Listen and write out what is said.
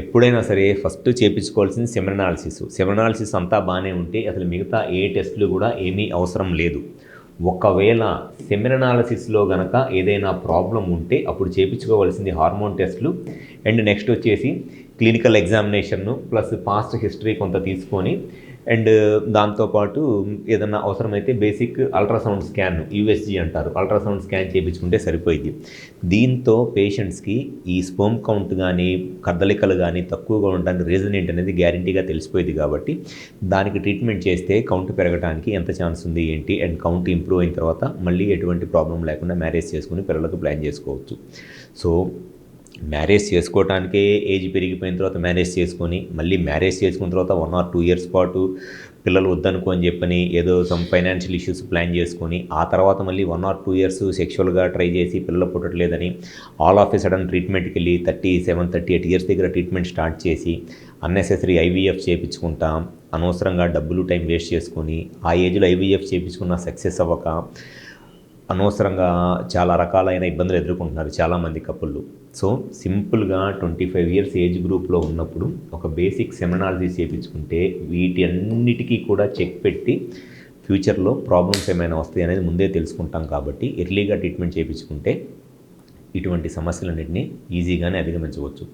ఎప్పుడైనా సరే ఫస్ట్ చేపించుకోవాల్సింది సెమెనాలిసిస్. సెమెనాలిసిస్ అంతా బాగానే ఉంటే అసలు మిగతా ఏ టెస్టులు కూడా ఏమీ అవసరం లేదు. ఒకవేళ సెమెనాలిసిస్లో గనక ఏదైనా ప్రాబ్లం ఉంటే అప్పుడు చేపించుకోవాల్సింది హార్మోన్ టెస్టులు అండ్ నెక్స్ట్ వచ్చేసి క్లినికల్ ఎగ్జామినేషన్ను ప్లస్ పాస్ట్ హిస్టరీ కొంత తీసుకొని అండ్ దాంతోపాటు ఏదన్నా అవసరమైతే బేసిక్ అల్ట్రాసౌండ్ స్కాన్ యూఎస్జీ అంటారు, అల్ట్రాసౌండ్ స్కాన్ చేయించుకుంటే సరిపోయింది. దీంతో పేషెంట్స్కి ఈ స్పెర్మ్ కౌంట్ కానీ కదలికలు కానీ తక్కువగా ఉండడానికి రీజన్ ఏంటనేది గ్యారంటీగా తెలిసిపోయింది. కాబట్టి దానికి ట్రీట్మెంట్ చేస్తే కౌంట్ పెరగడానికి ఎంత ఛాన్స్ ఉంది ఏంటి అండ్ కౌంట్ ఇంప్రూవ్ అయిన తర్వాత మళ్ళీ ఎటువంటి ప్రాబ్లం లేకుండా మ్యారేజ్ చేసుకుని పిల్లలకు ప్లాన్ చేసుకోవచ్చు. సో మ్యారేజ్ చేసుకోవటానికే ఏజ్ పెరిగిపోయిన తర్వాత మ్యారేజ్ చేసుకొని మళ్ళీ మ్యారేజ్ చేసుకున్న తర్వాత 1 or 2 years పాటు పిల్లలు వద్దనుకో అని చెప్పని ఏదో సమ్ ఫైనాన్షియల్ ఇష్యూస్ ప్లాన్ చేసుకొని ఆ తర్వాత మళ్ళీ 1 or 2 years సెక్షువల్గా ట్రై చేసి పిల్లలు పుట్టట్లేదని ఆల్ ఆఫ్ ఎ సడన్ ట్రీట్మెంట్కి వెళ్ళి 37-38 years దగ్గర ట్రీట్మెంట్ స్టార్ట్ చేసి అన్నెసెసరీ ఐవీఎఫ్ చేయించుకుంటాం, అనవసరంగా డబ్బులు టైం వేస్ట్ చేసుకొని ఆ ఏజ్లో ఐవీఎఫ్ చేయించుకున్న సక్సెస్ అవ్వక అనవసరంగా చాలా రకాలైన ఇబ్బందులు ఎదుర్కొంటున్నారు చాలామంది కపుళ్ళు. సో సింపుల్గా 25 years ఏజ్ గ్రూప్లో ఉన్నప్పుడు ఒక బేసిక్ సెమెనాలసిస్ చేయించుకుంటే వీటి అన్నిటికీ కూడా చెక్ పెట్టి ఫ్యూచర్లో ప్రాబ్లమ్స్ ఏమైనా వస్తాయి అనేది ముందే తెలుసుకుంటాం. కాబట్టి ఎర్లీగా ట్రీట్మెంట్ చేయించుకుంటే ఇటువంటి సమస్యలన్నింటినీ ఈజీగానే అధిగమించవచ్చు.